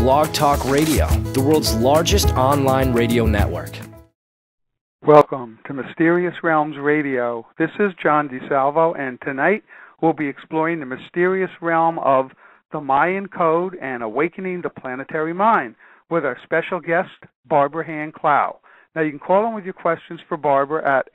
Blog Talk Radio, the world's largest online radio network. Welcome to Mysterious Realms Radio. This is John DeSalvo, and tonight we'll be exploring the mysterious realm of the Mayan Code and awakening the planetary mind with our special guest, Barbara Hand Clow. Now, you can call in with your questions for Barbara at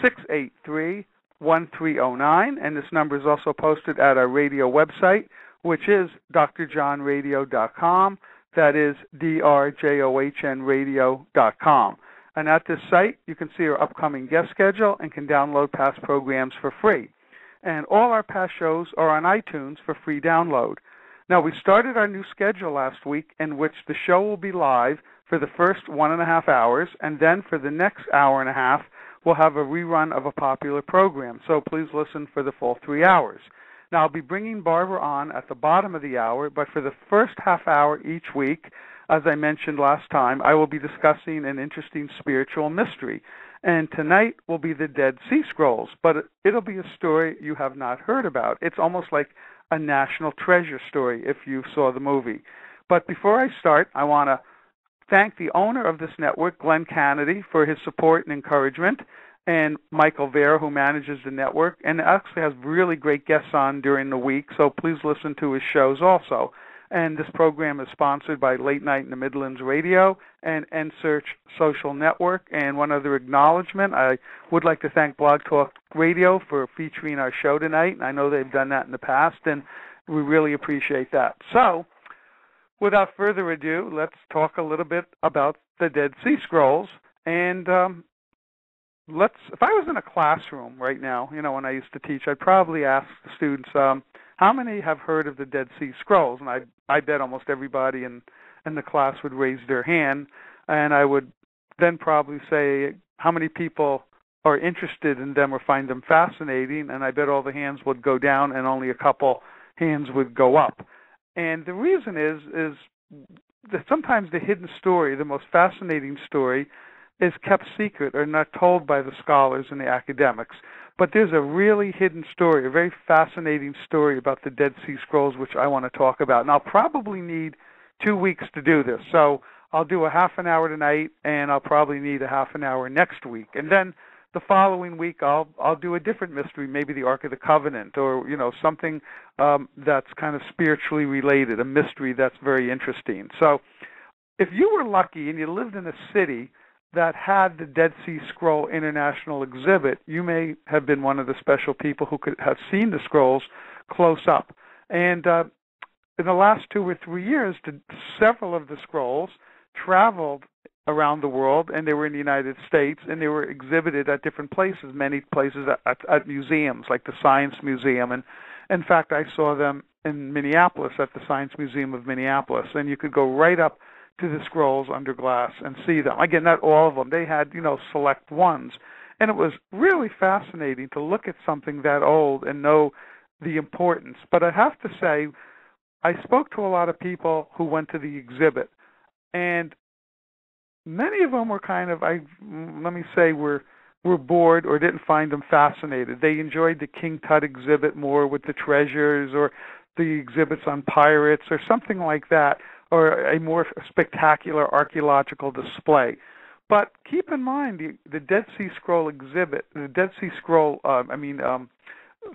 858-683-1309, and this number is also posted at our radio website, which is drjohnradio.com. That is drjohnradio.com. And at this site, you can see our upcoming guest schedule and can download past programs for free. And all our past shows are on iTunes for free download. Now, we started our new schedule last week in which the show will be live for the first 1.5 hours, and then for the next hour and a half, we'll have a rerun of a popular program. So please listen for the full 3 hours. Now, I'll be bringing Barbara on at the bottom of the hour, but for the first half hour each week, as I mentioned last time, I will be discussing an interesting spiritual mystery. And tonight will be the Dead Sea Scrolls, but it'll be a story you have not heard about. It's almost like a national treasure story if you saw the movie. But before I start, I want to thank the owner of this network, Glenn Kennedy, for his support and encouragement, and Michael Vera, who manages the network, and actually has really great guests on during the week, so please listen to his shows also. And this program is sponsored by Late Night in the Midlands Radio and RadioNsearch Social Network. And one other acknowledgement, I would like to thank Blog Talk Radio for featuring our show tonight. And I know they've done that in the past, and we really appreciate that. So, without further ado, let's talk a little bit about the Dead Sea Scrolls. And if I was in a classroom right now, when I used to teach, I'd probably ask the students, how many have heard of the Dead Sea Scrolls? And I bet almost everybody in the class would raise their hand, and I would then probably say, how many people are interested in them or find them fascinating? And I bet all the hands would go down and only a couple hands would go up. And the reason is that sometimes the hidden story, the most fascinating story, is kept secret or not told by the scholars and the academics. But there's a really hidden story, a very fascinating story about the Dead Sea Scrolls, which I want to talk about. And I'll probably need 2 weeks to do this. So I'll do a half an hour tonight, and I'll probably need a half an hour next week. And then the following week, I'll do a different mystery, maybe the Ark of the Covenant, or something that's kind of spiritually related, a mystery that's very interesting. So if you were lucky and you lived in a city that had the Dead Sea Scroll International exhibit, you may have been one of the special people who could have seen the scrolls close up. And in the last 2 or 3 years, several of the scrolls traveled around the world, and they were in the United States, and they were exhibited at different places, many places at museums, like the Science Museum. And in fact, I saw them in Minneapolis at the Science Museum of Minneapolis, and you could go right up to the scrolls under glass and see them. Again, not all of them. They had, select ones. And it was really fascinating to look at something that old and know the importance. But I have to say, I spoke to a lot of people who went to the exhibit, and many of them were kind of, were bored or didn't find them fascinated. They enjoyed the King Tut exhibit more with the treasures, or the exhibits on pirates, or something like that, or a more spectacular archaeological display. But keep in mind, the Dead Sea Scroll exhibit, the Dead Sea Scroll,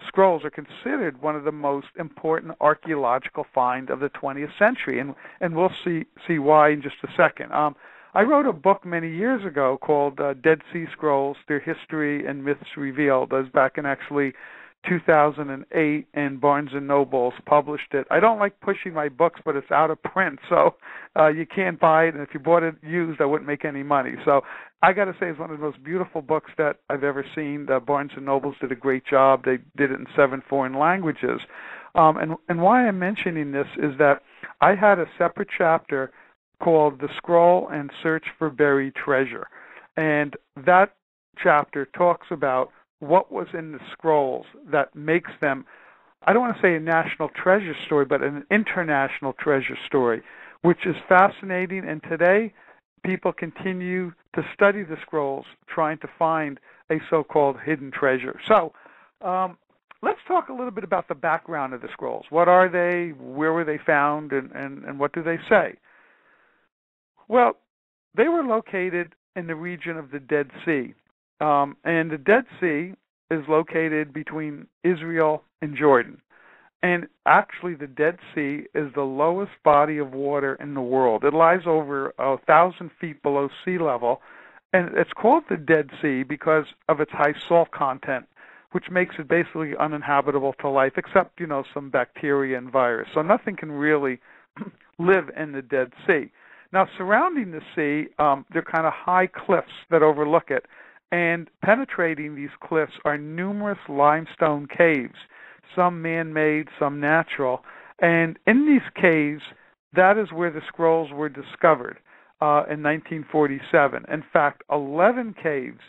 scrolls are considered one of the most important archaeological find of the 20th century, and we'll see why in just a second. I wrote a book many years ago called Dead Sea Scrolls, Their History and Myths Revealed. That was back in actually 2008, and Barnes & Noble's published it. I don't like pushing my books, but it's out of print, so you can't buy it, and if you bought it used, I wouldn't make any money. So I got to say, it's one of the most beautiful books that I've ever seen. Barnes & Noble's did a great job. They did it in 7 foreign languages. And why I'm mentioning this is that I had a separate chapter called The Scroll and Search for Buried Treasure. And that chapter talks about what was in the scrolls that makes them, I don't want to say a national treasure story, but an international treasure story, which is fascinating. And today, people continue to study the scrolls, trying to find a so-called hidden treasure. So let's talk a little bit about the background of the scrolls. What are they? Where were they found? And what do they say? Well, they were located in the region of the Dead Sea. And the Dead Sea is located between Israel and Jordan. And actually, the Dead Sea is the lowest body of water in the world. It lies over 1,000 feet below sea level, and it's called the Dead Sea because of its high salt content, which makes it basically uninhabitable to life, except, some bacteria and virus. So nothing can really live in the Dead Sea. Now, surrounding the sea, there are kind of high cliffs that overlook it, and penetrating these cliffs are numerous limestone caves, some man-made, some natural. And in these caves, that is where the scrolls were discovered in 1947. In fact, 11 caves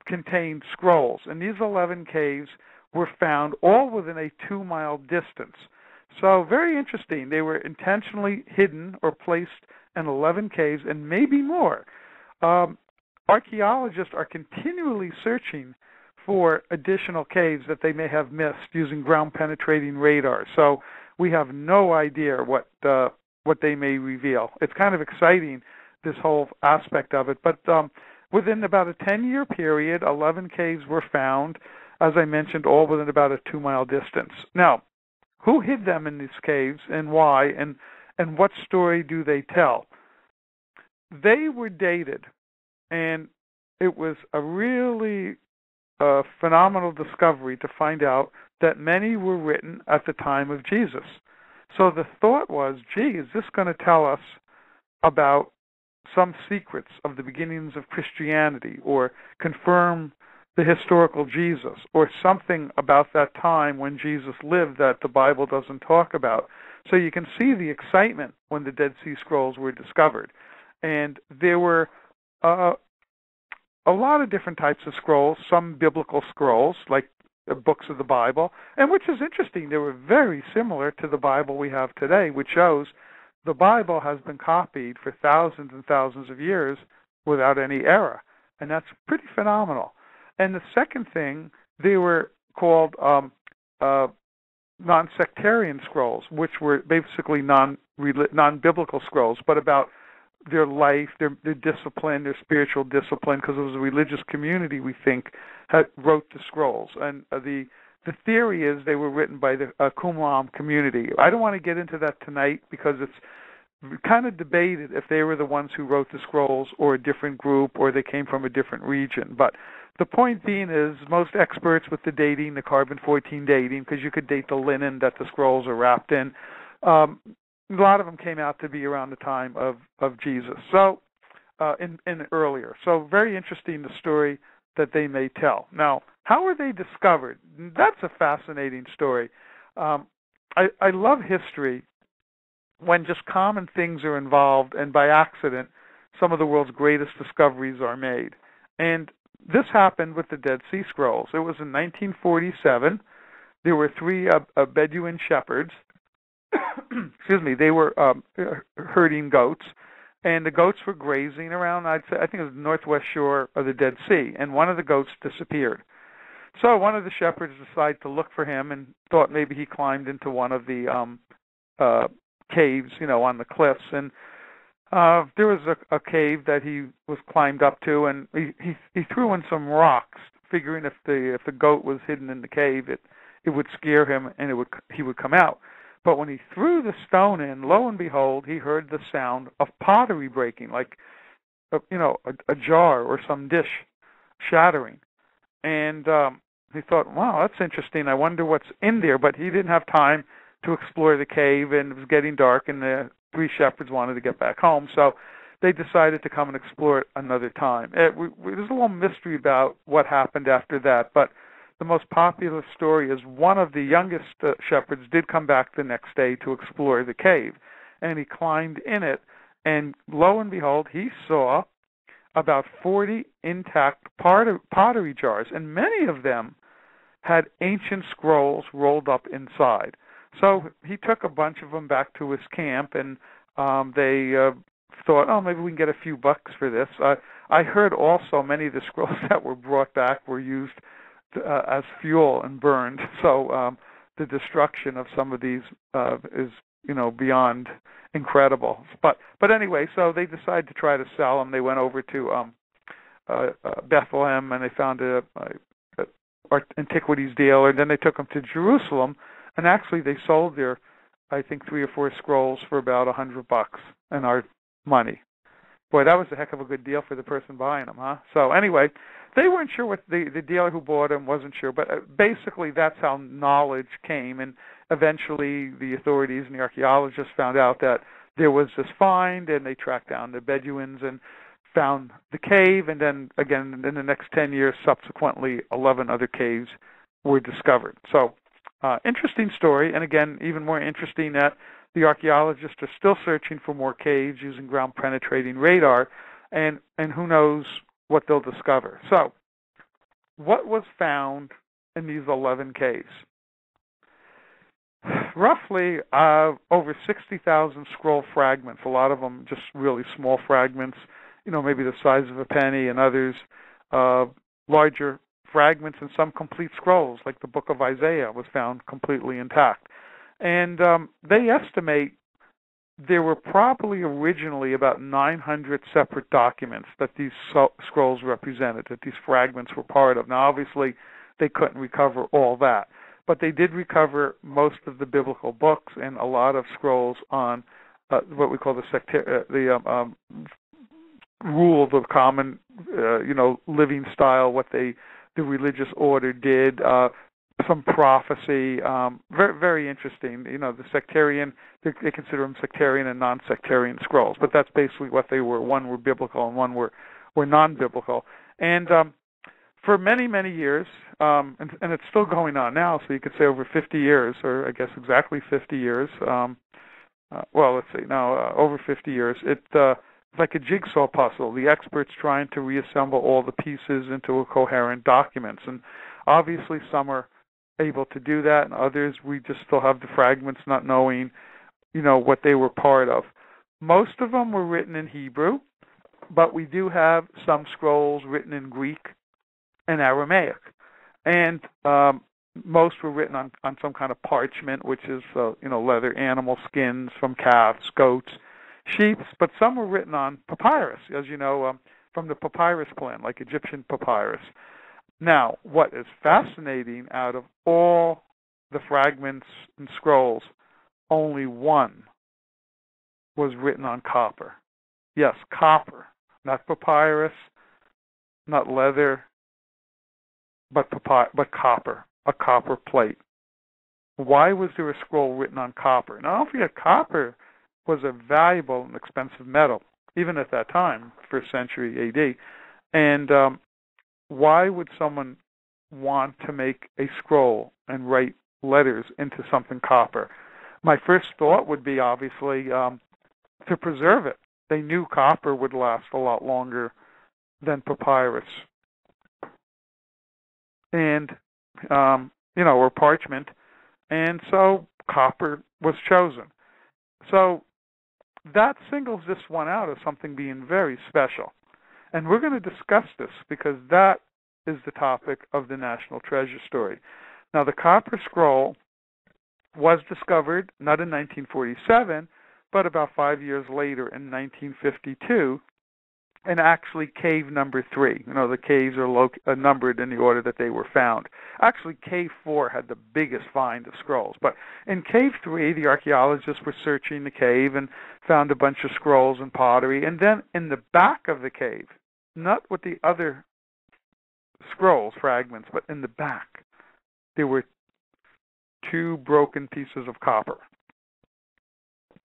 contained scrolls, and these 11 caves were found all within a 2-mile distance. So very interesting. They were intentionally hidden or placed in 11 caves and maybe more. Archaeologists are continually searching for additional caves that they may have missed using ground-penetrating radar. So we have no idea what they may reveal. It's kind of exciting, this whole aspect of it. But within about a 10-year period, 11 caves were found, as I mentioned, all within about a 2-mile distance. Now, who hid them in these caves and why, and what story do they tell? They were dated, and it was a really phenomenal discovery to find out that many were written at the time of Jesus. So the thought was, gee, is this going to tell us about some secrets of the beginnings of Christianity, or confirm the historical Jesus, or something about that time when Jesus lived that the Bible doesn't talk about? So you can see the excitement when the Dead Sea Scrolls were discovered. And there were a lot of different types of scrolls, some biblical scrolls, like the books of the Bible, and which is interesting, they were very similar to the Bible we have today, which shows the Bible has been copied for thousands and thousands of years without any error, and that's pretty phenomenal. And the second thing, they were called non-sectarian scrolls, which were basically non-biblical scrolls, but about their life, their discipline, their spiritual discipline, because it was a religious community, we think, wrote the scrolls. And the theory is they were written by the Qumran community. I don't want to get into that tonight because it's kind of debated if they were the ones who wrote the scrolls or a different group or they came from a different region. But the point being is most experts with the dating, the carbon-14 dating, because you could date the linen that the scrolls are wrapped in, a lot of them came out to be around the time of Jesus, so in earlier. So very interesting, the story that they may tell. Now, how were they discovered? That's a fascinating story. I love history when just common things are involved, and by accident, some of the world's greatest discoveries are made. And this happened with the Dead Sea Scrolls. It was in 1947. There were 3 Bedouin shepherds. Excuse me, they were herding goats, and the goats were grazing around, I think it was the northwest shore of the Dead Sea, and one of the goats disappeared. So one of the shepherds decided to look for him and thought maybe he climbed into one of the caves, on the cliffs, and there was a cave that he was climbed up to, and he threw in some rocks, figuring if the goat was hidden in the cave, it would scare him and he would come out. But when he threw the stone in, lo and behold, he heard the sound of pottery breaking, like a jar or some dish shattering. And he thought, wow, that's interesting. I wonder what's in there. But he didn't have time to explore the cave, and it was getting dark, and the 3 shepherds wanted to get back home. So they decided to come and explore it another time. There's a little mystery about what happened after that, but the most popular story is one of the youngest shepherds did come back the next day to explore the cave, and he climbed in it, and lo and behold, he saw about 40 intact pottery jars, and many of them had ancient scrolls rolled up inside. So he took a bunch of them back to his camp, and they thought, oh, maybe we can get a few bucks for this. I heard also many of the scrolls that were brought back were used as fuel and burned. So the destruction of some of these is, beyond incredible. But anyway, so they decided to try to sell them. They went over to Bethlehem, and they found a antiquities dealer, and then they took them to Jerusalem, and actually they sold their, I think, 3 or 4 scrolls for about $100 in our money. Boy, that was a heck of a good deal for the person buying them, huh? So anyway, they weren't sure what the dealer who bought them wasn't sure, but basically that's how knowledge came, and eventually the authorities and the archaeologists found out that there was this find, and they tracked down the Bedouins and found the cave, and then again in the next 10 years, subsequently 11 other caves were discovered. So interesting story, and again, even more interesting that the archaeologists are still searching for more caves using ground-penetrating radar, and who knows what they'll discover. So what was found in these 11 caves? Roughly over 60,000 scroll fragments, a lot of them just really small fragments, maybe the size of a penny, and others larger fragments, and some complete scrolls, like the book of Isaiah was found completely intact. And they estimate there were probably originally about 900 separate documents that these scrolls represented, that these fragments were part of. Now, obviously, they couldn't recover all that, but they did recover most of the biblical books and a lot of scrolls on what we call the rule of the common, living style, what the religious order did, some prophecy, very, very interesting. The sectarian, they consider them sectarian and non-sectarian scrolls, but that's basically what they were. One were biblical and one were non-biblical. And for many, many years, and it's still going on now, so you could say over 50 years, or I guess exactly 50 years, over 50 years, it's like a jigsaw puzzle. The experts trying to reassemble all the pieces into a coherent document. And obviously some are able to do that, and others we just still have the fragments not knowing, what they were part of. Most of them were written in Hebrew, but we do have some scrolls written in Greek and Aramaic. And most were written on some kind of parchment, which is, leather, animal skins from calves, goats, sheep, but some were written on papyrus, as you know, from the papyrus plant, like Egyptian papyrus. Now, what is fascinating, out of all the fragments and scrolls, only one was written on copper. Yes, copper, not papyrus, not leather, but copper, a copper plate. Why was there a scroll written on copper? Now, don't forget, copper was a valuable and expensive metal, even at that time, first century AD. And why would someone want to make a scroll and write letters into something copper? My first thought would be, obviously, to preserve it. They knew copper would last a lot longer than papyrus. And, or parchment. And so copper was chosen. So that singles this one out as something being very special. And we're going to discuss this because that is the topic of the National Treasure story. Now, the copper scroll was discovered not in 1947, but about 5 years later in 1952, and actually cave number 3. The caves are numbered in the order that they were found. Actually, cave 4 had the biggest find of scrolls. But in cave 3, the archaeologists were searching the cave and found a bunch of scrolls and pottery. And then in the back of the cave, not with the other scrolls, fragments, but in the back, there were 2 broken pieces of copper.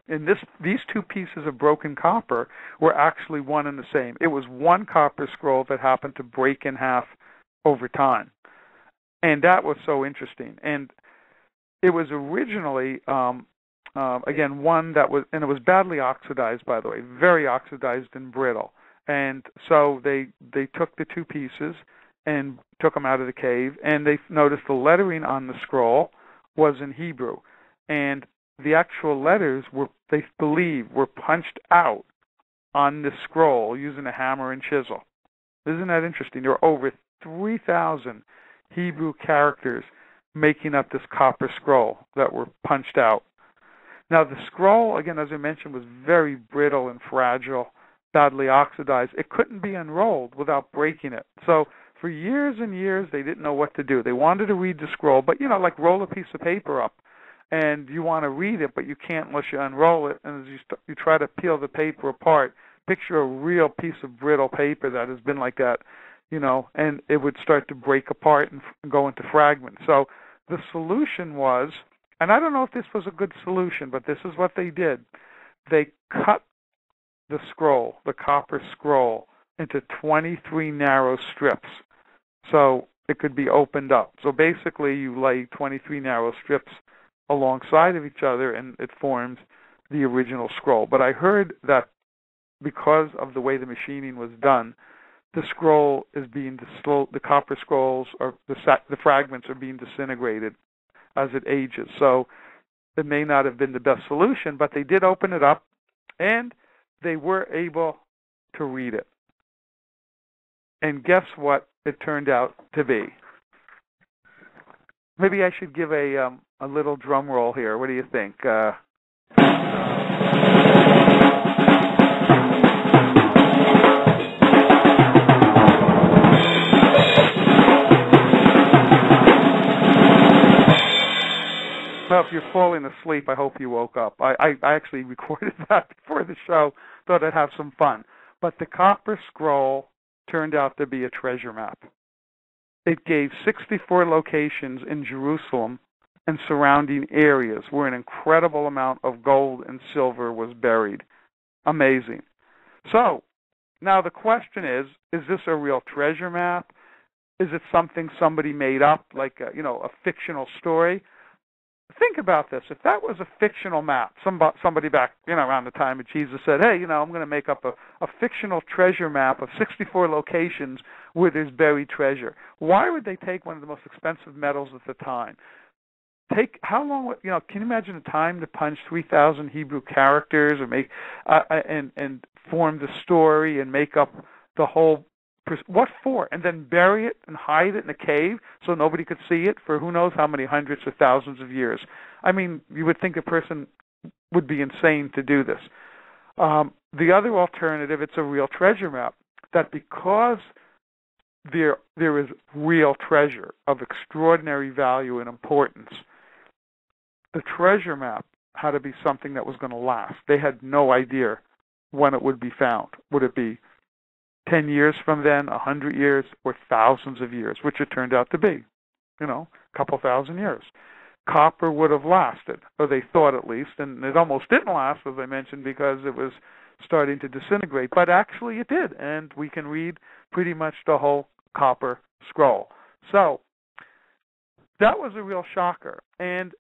And these 2 pieces of broken copper were actually one and the same. It was one copper scroll that happened to break in half over time. And that was so interesting. And it was originally, again, one that was, and it was badly oxidized, by the way, very oxidized and brittle. And so they took the 2 pieces and took them out of the cave, and they noticed the lettering on the scroll was in Hebrew. And the actual letters they believe, were punched out on the scroll using a hammer and chisel. Isn't that interesting? There were over 3,000 Hebrew characters making up this copper scroll that were punched out. Now, the scroll, again, as I mentioned, was very brittle and fragile, badly oxidized. It couldn't be unrolled without breaking it. So for years and years, they didn't know what to do. They wanted to read the scroll, but, like roll a piece of paper up, and you want to read it, but you can't unless you unroll it. And as you try to peel the paper apart, picture a real piece of brittle paper that has been like that, and it would start to break apart and go into fragments. So the solution was, and I don't know if this was a good solution, but this is what they did. They cut the scroll, the copper scroll, into 23 narrow strips so it could be opened up. So basically you lay 23 narrow strips alongside of each other and it forms the original scroll. But I heard that because of the way the machining was done, the scroll is being the copper scrolls, or the fragments are being disintegrated as it ages. So it may not have been the best solution, but they did open it up, and they were able to read it. And guess what it turned out to be? Maybe I should give a little drum roll here. What do you think? Well, if you're falling asleep, I hope you woke up. I actually recorded that before the show, thought I'd have some fun. But the copper scroll turned out to be a treasure map. It gave 64 locations in Jerusalem and surrounding areas where an incredible amount of gold and silver was buried. Amazing. So, now the question is this a real treasure map? Is it something somebody made up, like a fictional story? Think about this. If that was a fictional map, somebody back around the time of Jesus said, hey, I'm going to make up a fictional treasure map of 64 locations where there's buried treasure. Why would they take one of the most expensive metals at the time? How long? Can you imagine the time to punch 3,000 Hebrew characters or make and form the story and make up the whole? What for? And then bury it and hide it in a cave so nobody could see it for who knows how many hundreds or thousands of years. I mean, you would think a person would be insane to do this. The other alternative, it's a real treasure map, that because there is real treasure of extraordinary value and importance, the treasure map had to be something that was going to last. They had no idea when it would be found. Would it be 10 years from then, 100 years, or thousands of years, which it turned out to be, a couple thousand years. Copper would have lasted, or they thought at least, and it almost didn't last, as I mentioned, because it was starting to disintegrate, but actually it did, and we can read pretty much the whole copper scroll. So that was a real shocker. And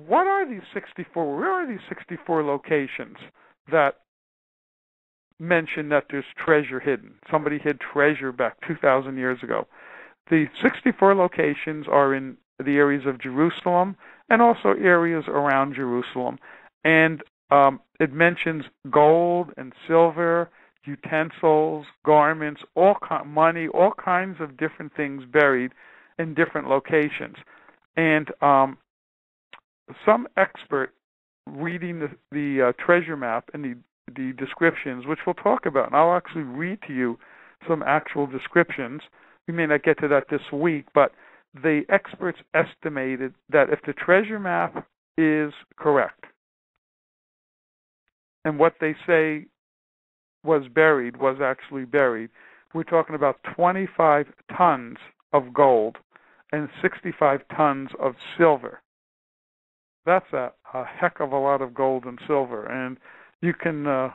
what are these 64? Where are these 64 locations that mention that there's treasure hidden? Somebody hid treasure back 2,000 years ago. The 64 locations are in the areas of Jerusalem and also areas around Jerusalem. And it mentions gold and silver, utensils, garments, money, all kinds of different things buried in different locations. And some expert reading the treasure map and the descriptions, which we'll talk about, and I'll actually read to you some actual descriptions. We may not get to that this week, but the experts estimated that if the treasure map is correct, and what they say was actually buried, we're talking about 25 tons of gold and 65 tons of silver. That's a heck of a lot of gold and silver, and you can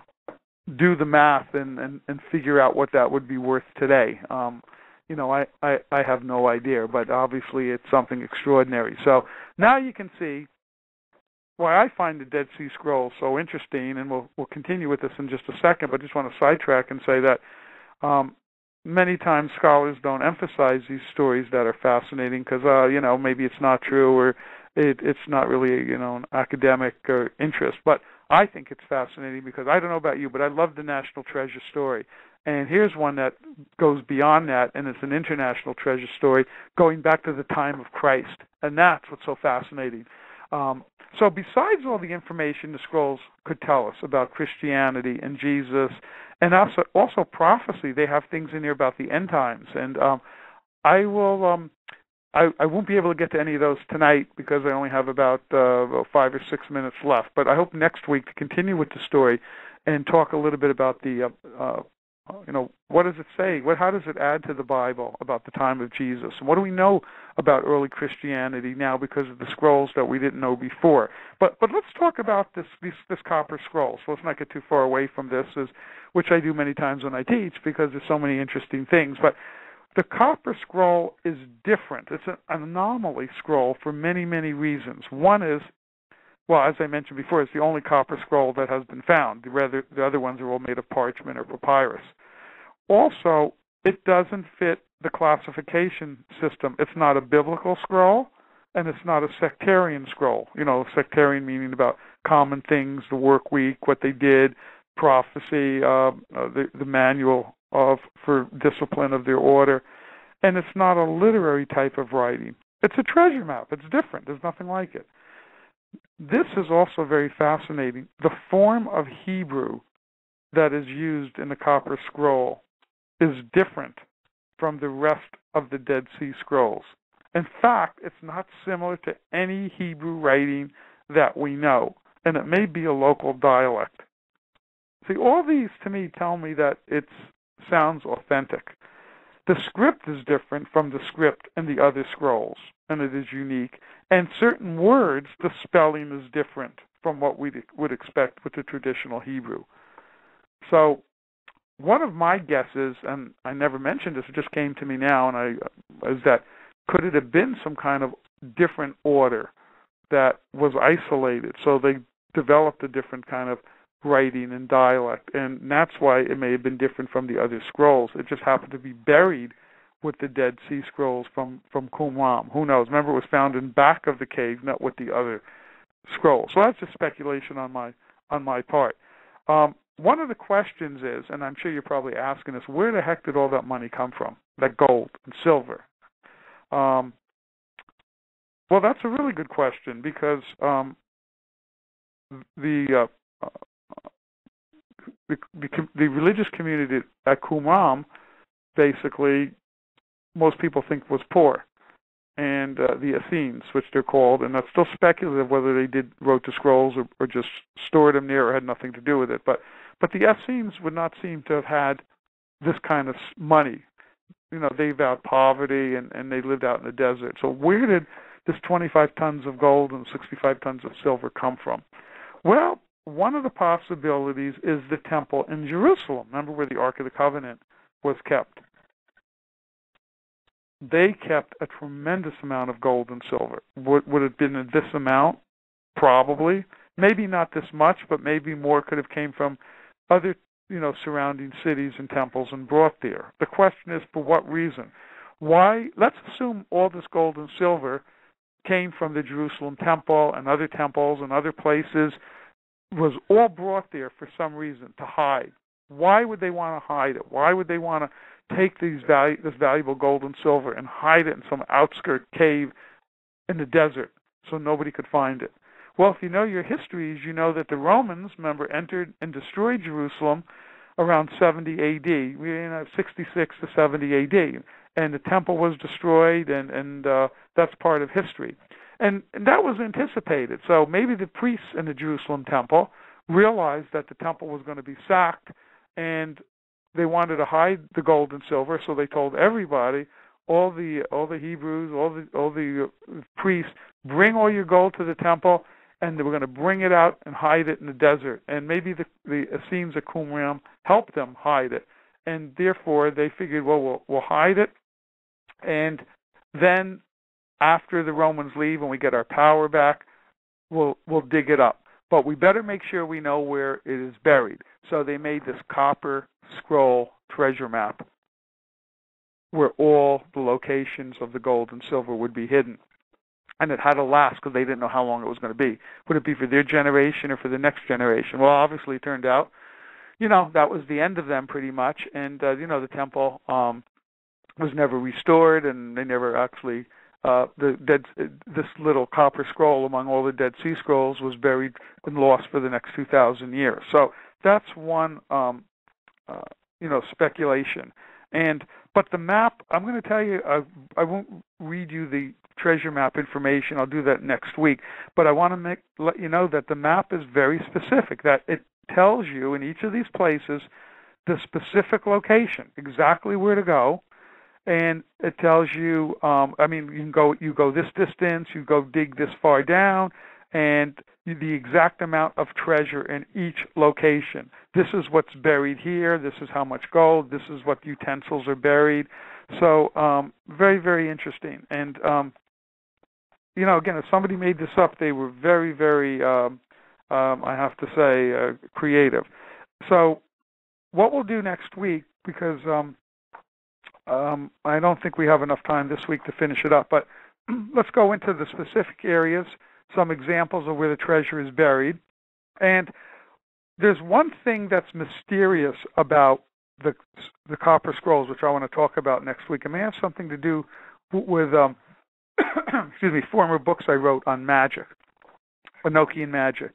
do the math and figure out what that would be worth today. I have no idea, but obviously it's something extraordinary. So now you can see why I find the Dead Sea Scrolls so interesting, and we'll continue with this in just a second, but I just want to sidetrack and say that many times scholars don't emphasize these stories that are fascinating because, maybe it's not true or it's not really, an academic interest. But I think it's fascinating because I don't know about you, but I love the national treasure story. And here's one that goes beyond that, and it's an international treasure story going back to the time of Christ. And that's what's so fascinating. So besides all the information the scrolls could tell us about Christianity and Jesus, and also prophecy, they have things in here about the end times. And I won't be able to get to any of those tonight because I only have about 5 or 6 minutes left. But I hope next week to continue with the story and talk a little bit about the what does it say? How does it add to the Bible about the time of Jesus? And what do we know about early Christianity now because of the scrolls that we didn't know before? But let's talk about this copper scroll. So let's not get too far away from this, which I do many times when I teach because there's so many interesting things. But the copper scroll is different. It's an anomaly scroll for many, many reasons. One is, well, as I mentioned before, it's the only copper scroll that has been found. The other ones are all made of parchment or papyrus. Also, it doesn't fit the classification system. It's not a biblical scroll, and it's not a sectarian scroll. Sectarian meaning about common things, the work week, what they did, prophecy, the manual for discipline of their order. And it's not a literary type of writing. It's a treasure map. It's different. There's nothing like it. This is also very fascinating. The form of Hebrew that is used in the copper scroll is different from the rest of the Dead Sea Scrolls. In fact, it's not similar to any Hebrew writing that we know, and it may be a local dialect. See, all these to me tell me that it sounds authentic. The script is different from the script in the other scrolls, and it is unique. And certain words, the spelling is different from what we would expect with the traditional Hebrew. So one of my guesses, and I never mentioned this, it just came to me now, is that could it have been some kind of different order that was isolated? So they developed a different kind of writing and dialect, and that's why it may have been different from the other scrolls. It just happened to be buried with the Dead Sea Scrolls from Qumran. Who knows? Remember, it was found in back of the cave, not with the other scrolls. So that's just speculation on my part. One of the questions is, and I'm sure you're probably asking us, where the heck did all that money come from? That gold and silver? Well, that's a really good question because the religious community at Qumran, basically, most people think was poor, and the Essenes, which they're called, and that's still speculative whether they wrote the scrolls or just stored them there or had nothing to do with it. But the Essenes would not seem to have had this kind of money. They vowed poverty and they lived out in the desert. So where did this 25 tons of gold and 65 tons of silver come from? Well, one of the possibilities is the temple in Jerusalem. Remember where the Ark of the Covenant was kept? They kept a tremendous amount of gold and silver. Would it have been this amount? Probably. Maybe not this much, but maybe more could have came from other, surrounding cities and temples and brought there. The question is, for what reason? Why? Let's assume all this gold and silver came from the Jerusalem temple and other temples and other places, was all brought there for some reason to hide. Why would they want to hide it? Why would they want to take this valuable gold and silver and hide it in some outskirt cave in the desert so nobody could find it? Well, if you know your histories, you know that the Romans, remember, entered and destroyed Jerusalem around 70 A.D. We're in 66 to 70 A.D. And the temple was destroyed, and that's part of history. And that was anticipated. So maybe the priests in the Jerusalem temple realized that the temple was going to be sacked, and they wanted to hide the gold and silver, so they told everybody, all the Hebrews, all the priests, bring all your gold to the temple, and they were going to bring it out and hide it in the desert. And maybe the Essenes of Qumran helped them hide it, and therefore they figured, well, we'll hide it, and then after the Romans leave and we get our power back, we'll dig it up. But we better make sure we know where it is buried. So they made this copper scroll treasure map where all the locations of the gold and silver would be hidden. and it had to last because they didn't know how long it was going to be. Would it be for their generation or for the next generation? Well, obviously it turned out, that was the end of them pretty much, and, the temple was never restored, and they never actually, this little copper scroll among all the Dead Sea Scrolls was buried and lost for the next 2,000 years. So that's one, speculation. But the map, I'm going to tell you, I won't read you the treasure map information. I'll do that next week. But I want to let you know that the map is very specific, that it tells you in each of these places the specific location, exactly where to go. And it tells you, you go this distance, you go dig this far down, and the exact amount of treasure in each location. This is what's buried here. This is how much gold. This is what utensils are buried. So very, very interesting. And, again, if somebody made this up, they were very, very, I have to say, creative. So what we'll do next week, because I don't think we have enough time this week to finish it up, but let's go into the specific areas, some examples of where the treasure is buried. And there's one thing that's mysterious about the copper scrolls, which I want to talk about next week. It may have something to do with former books I wrote on magic, Enochian magic.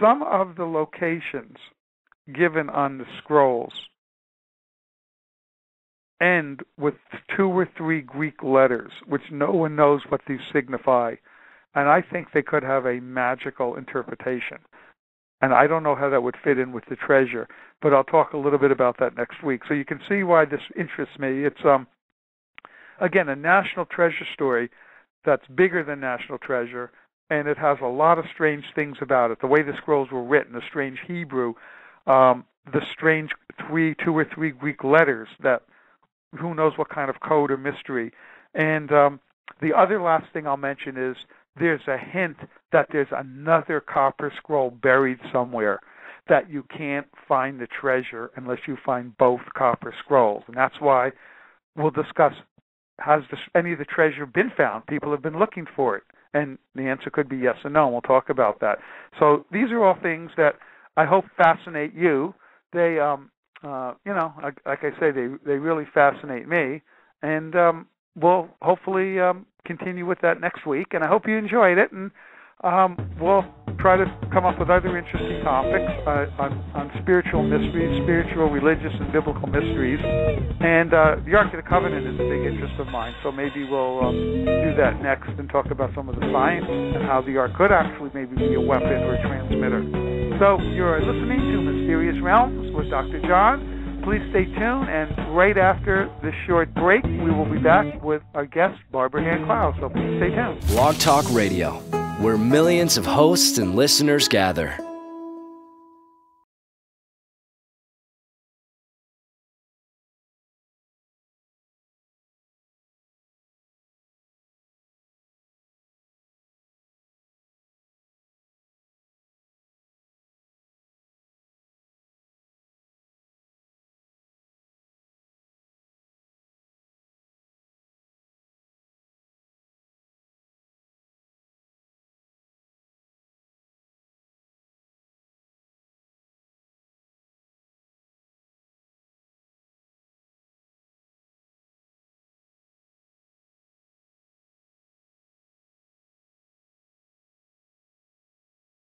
Some of the locations given on the scrolls end with 2 or 3 Greek letters, which no one knows what these signify. And I think they could have a magical interpretation. And I don't know how that would fit in with the treasure, but I'll talk a little bit about that next week. So you can see why this interests me. It's, again, a national treasure story that's bigger than national treasure, and it has a lot of strange things about it. The way the scrolls were written, the strange Hebrew, the strange 2 or 3 Greek letters that who knows what kind of code or mystery. And the other last thing I'll mention is there's a hint that there's another copper scroll buried somewhere, that you can't find the treasure unless you find both copper scrolls. And that's why we'll discuss, has any of the treasure been found? People have been looking for it. And the answer could be yes or no, and we'll talk about that. So these are all things that I hope fascinate you. They, like I say, they really fascinate me. And we'll hopefully continue with that next week. And I hope you enjoyed it. And we'll try to come up with other interesting topics on spiritual mysteries, spiritual, religious, and biblical mysteries. And the Ark of the Covenant is a big interest of mine, so maybe we'll do that next and talk about some of the science and how the Ark could actually maybe be a weapon or a transmitter. So you're listening to Mysterious Realms with Dr. John. Please stay tuned, and right after this short break, we will be back with our guest, Barbara Hand Clow. So please stay tuned. Blog Talk Radio, where millions of hosts and listeners gather.